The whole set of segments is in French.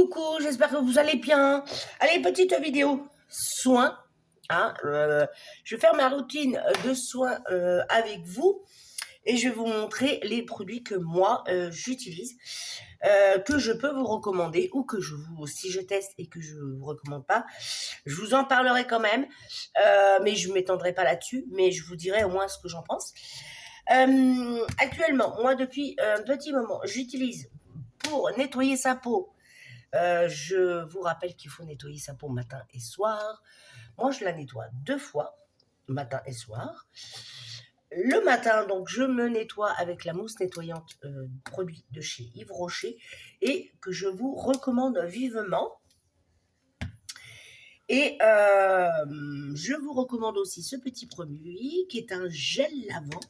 Coucou, j'espère que vous allez bien. Allez, petite vidéo soins. Hein, je vais faire ma routine de soins avec vous et je vais vous montrer les produits que moi j'utilise, que je peux vous recommander ou que si je teste et que je ne vous recommande pas, je vous en parlerai quand même, mais je ne m'étendrai pas là-dessus, mais je vous dirai au moins ce que j'en pense. Actuellement, moi depuis un petit moment, j'utilise pour nettoyer sa peau. Je vous rappelle qu'il faut nettoyer sa peau matin et soir. Moi, je la nettoie 2 fois, matin et soir. Le matin, donc, je me nettoie avec la mousse nettoyante produit de chez Yves Rocher et que je vous recommande vivement. Et je vous recommande aussi ce petit produit qui est un gel lavant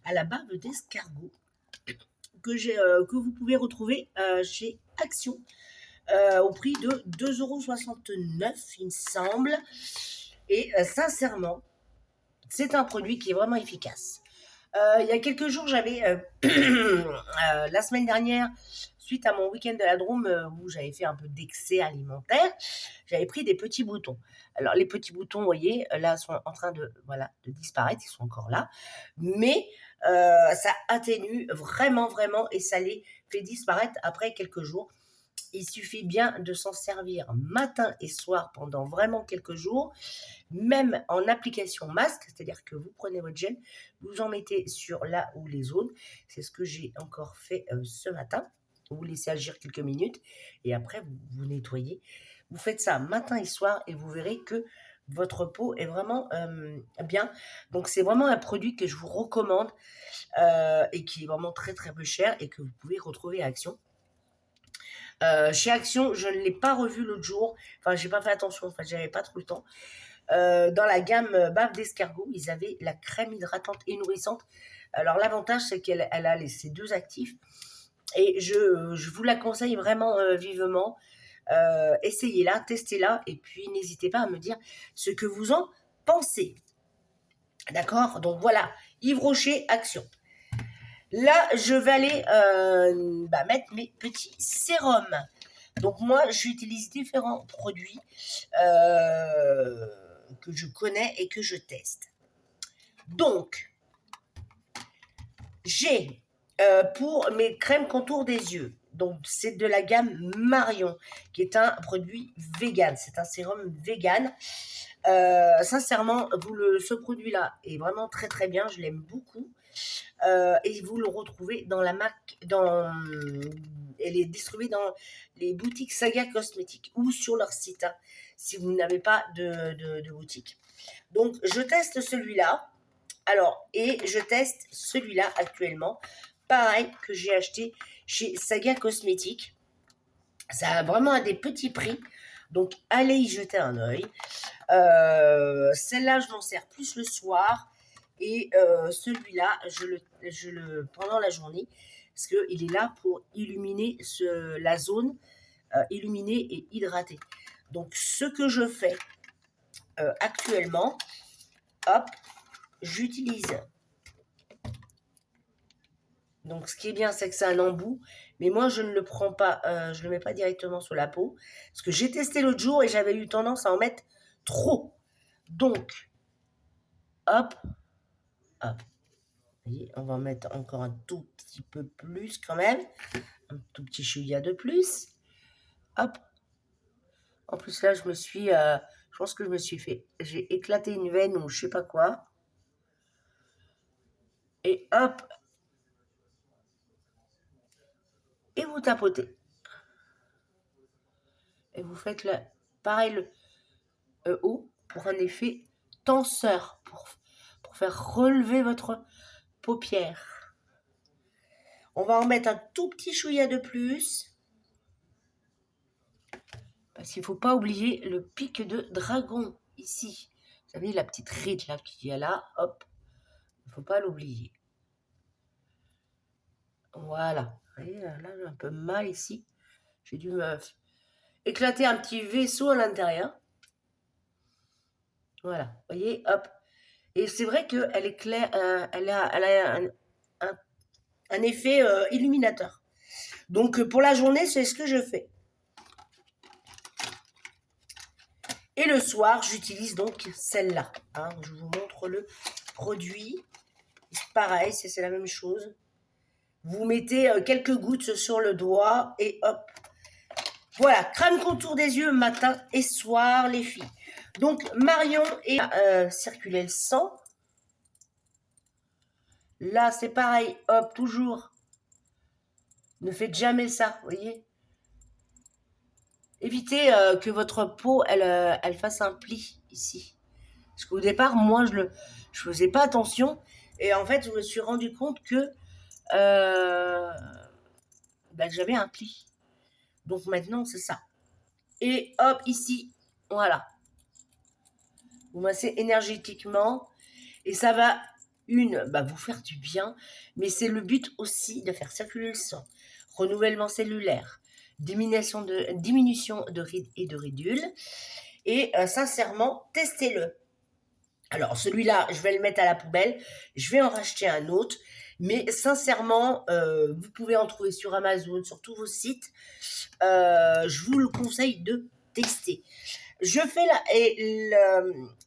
à la bave d'escargot que vous pouvez retrouver chez Action. Au prix de 2,69 €, il me semble. Et sincèrement, c'est un produit qui est vraiment efficace. Il y a quelques jours, j'avais, la semaine dernière, suite à mon week-end de la Drôme, où j'avais fait un peu d'excès alimentaire, j'avais pris des petits boutons. Alors, les petits boutons, vous voyez, là, sont en train de disparaître, ils sont encore là. Mais ça atténue vraiment, vraiment, et ça les fait disparaître après quelques jours. Il suffit bien de s'en servir matin et soir pendant vraiment quelques jours, même en application masque, c'est-à-dire que vous prenez votre gel, vous en mettez sur là où les zones. C'est ce que j'ai encore fait ce matin. Vous laissez agir quelques minutes et après vous nettoyez. Vous faites ça matin et soir et vous verrez que votre peau est vraiment bien. Donc c'est vraiment un produit que je vous recommande et qui est vraiment très très peu cher et que vous pouvez retrouver à Action. Chez Action, je ne l'ai pas revu l'autre jour. Enfin, j'ai pas fait attention. Enfin, j'avais pas trop le temps. Dans la gamme bave d'escargot, ils avaient la crème hydratante et nourrissante. Alors, l'avantage, c'est qu'elle a ces deux actifs. Et je vous la conseille vraiment vivement. Essayez-la, testez-la. Et puis, n'hésitez pas à me dire ce que vous en pensez. D'accord? Donc, voilà. Yves Rocher, Action. Là, je vais aller mettre mes petits sérums. Donc moi, j'utilise différents produits que je connais et que je teste. Donc, j'ai pour mes crèmes contour des yeux, donc c'est de la gamme Marion, qui est un produit vegan. C'est un sérum vegan. Sincèrement, ce produit-là est vraiment très très bien. Je l'aime beaucoup. Et vous le retrouvez dans la marque, elle est distribuée dans les boutiques Saga Cosmétiques ou sur leur site, hein, si vous n'avez pas de boutique. Donc, je teste celui-là. Alors, et je teste celui-là actuellement. Pareil, que j'ai acheté chez Saga Cosmétiques. Ça a vraiment à des petits prix. Donc, allez y jeter un œil. Celle-là, je m'en sers plus le soir. Et celui-là, je le pendant la journée, parce qu'il est là pour illuminer la zone, illuminer et hydrater. Donc, ce que je fais actuellement, hop, j'utilise. Donc, ce qui est bien, c'est que c'est un embout, mais moi, je ne le prends pas, je le mets pas directement sur la peau, parce que j'ai testé l'autre jour et j'avais eu tendance à en mettre trop. Donc, hop, hop. Voyez, on va mettre encore un tout petit peu plus quand même. Un tout petit chouïa de plus. Hop. En plus là, je pense que je me suis fait, j'ai éclaté une veine ou je sais pas quoi. Et hop. Et vous tapotez. Et vous faites pareil le haut pour un effet tenseur, pour faire relever votre paupière. On va en mettre un tout petit chouïa de plus. Parce qu'il ne faut pas oublier le pic de dragon ici. Vous savez, la petite ride là qu'il y a là, hop. Il ne faut pas l'oublier. Voilà. Vous voyez, là, j'ai un peu mal ici. J'ai dû me éclater un petit vaisseau à l'intérieur. Voilà. Vous voyez, hop. Et c'est vrai qu'elle est claire, elle a un effet illuminateur. Donc, pour la journée, c'est ce que je fais. Et le soir, j'utilise donc celle-là. Hein. Je vous montre le produit. Pareil, c'est la même chose. Vous mettez quelques gouttes sur le doigt et hop. Voilà, crème contour des yeux matin et soir, les filles. Donc, Marion et circuler le sang. Là, c'est pareil, hop, toujours. Ne faites jamais ça, vous voyez. Évitez que votre peau, elle fasse un pli ici. Parce qu'au départ, moi, je faisais pas attention. Et en fait, je me suis rendu compte que j'avais un pli. Donc maintenant, c'est ça. Et hop, ici, voilà. Vous massez énergétiquement. Et ça va, vous faire du bien. Mais c'est le but aussi de faire circuler le sang. Renouvellement cellulaire. Diminution de rides et de ridules. Et sincèrement, testez-le. Alors, celui-là, je vais le mettre à la poubelle. Je vais en racheter un autre. Mais sincèrement, vous pouvez en trouver sur Amazon, sur tous vos sites. Je vous le conseille de tester. Je fais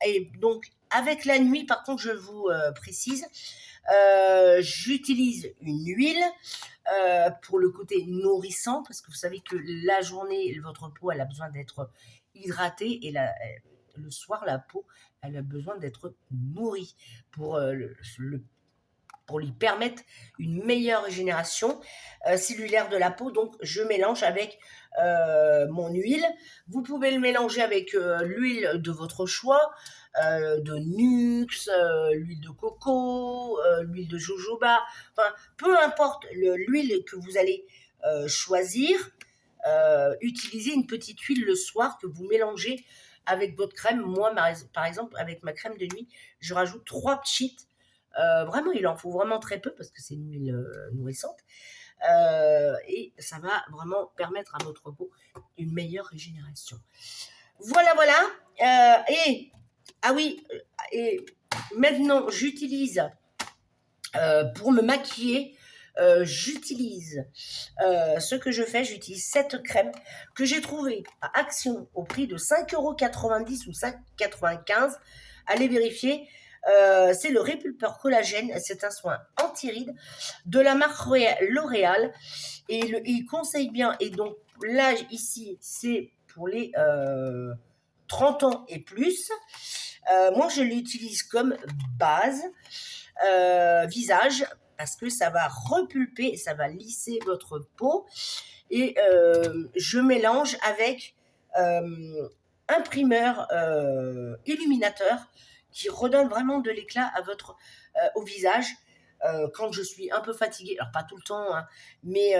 et donc, avec la nuit, par contre, je vous précise, j'utilise une huile pour le côté nourrissant, parce que vous savez que la journée, votre peau, elle a besoin d'être hydratée, et le soir, la peau, elle a besoin d'être nourrie pour lui permettre une meilleure régénération cellulaire de la peau. Donc, je mélange avec mon huile. Vous pouvez le mélanger avec l'huile de votre choix, de Nuxe, l'huile de coco, l'huile de jojoba. Enfin, peu importe l'huile que vous allez choisir. Utilisez une petite huile le soir que vous mélangez avec votre crème. Moi, par exemple, avec ma crème de nuit, je rajoute 3 petites. Vraiment, il en faut vraiment très peu parce que c'est une huile nourrissante. Et ça va vraiment permettre à votre peau une meilleure régénération. Voilà. Et maintenant, j'utilise pour me maquiller, j'utilise j'utilise cette crème que j'ai trouvée à Action au prix de 5,90 € ou 5,95 €. Allez vérifier. C'est le Repulpeur Collagène. C'est un soin anti-rides de la marque L'Oréal. Et il conseille bien. Et donc, l'âge ici, c'est pour les 30 ans et plus. Moi, je l'utilise comme base visage, parce que ça va repulper, ça va lisser votre peau. Et je mélange avec un primeur illuminateur qui redonne vraiment de l'éclat à au visage. Quand je suis un peu fatiguée, alors pas tout le temps, hein, mais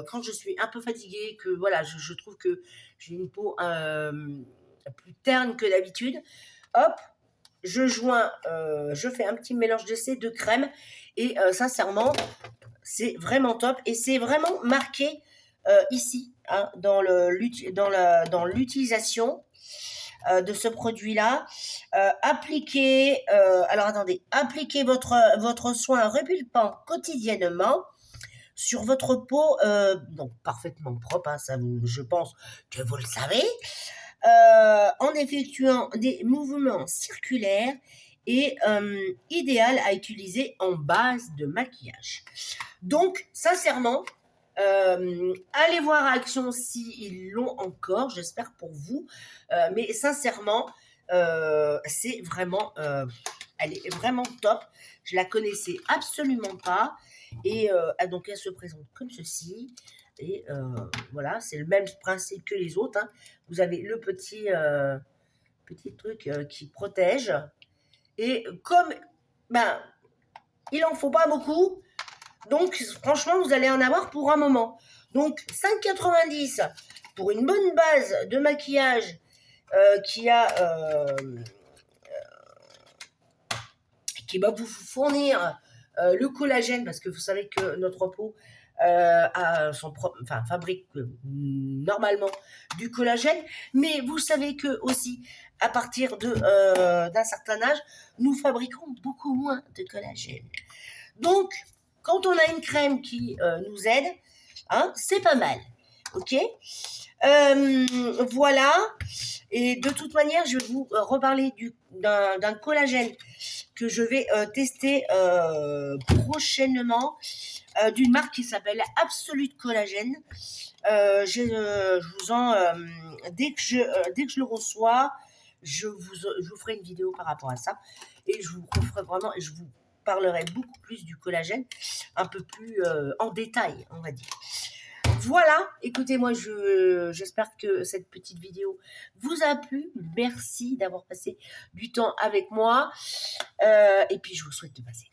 quand je suis un peu fatiguée, que voilà, je trouve que j'ai une peau plus terne que d'habitude, hop, je fais un petit mélange de ces deux crèmes, et sincèrement, c'est vraiment top, et c'est vraiment marqué ici, hein, dans l'utilisation de ce produit-là. Appliquez votre soin repulpant quotidiennement sur votre peau, donc parfaitement propre, hein, ça je pense que vous le savez, en effectuant des mouvements circulaires, et idéal à utiliser en base de maquillage. Donc, sincèrement, allez voir Action s'ils l'ont encore, j'espère pour vous. Mais sincèrement, c'est vraiment, elle est vraiment top. Je la connaissais absolument pas. Et donc, elle se présente comme ceci. Et voilà, c'est le même principe que les autres, hein. Vous avez le petit truc qui protège. Et comme, il en faut pas beaucoup, donc franchement, vous allez en avoir pour un moment. Donc, 5,90 € pour une bonne base de maquillage qui va vous fournir le collagène, parce que vous savez que notre peau fabrique normalement du collagène, mais vous savez que aussi à partir d'un certain âge, nous fabriquons beaucoup moins de collagène. Donc, quand on a une crème qui nous aide, hein, c'est pas mal. Ok. Voilà. Et de toute manière, je vais vous reparler d'un collagène que je vais tester prochainement, d'une marque qui s'appelle Absolute Collagène. Je vous en dès que je le reçois, je vous ferai une vidéo par rapport à ça, et je vous referai vraiment, et je vous parlerai beaucoup plus du collagène, un peu plus en détail, on va dire. Voilà, écoutez, moi j'espère que cette petite vidéo vous a plu. Merci d'avoir passé du temps avec moi. Et puis je vous souhaite de passer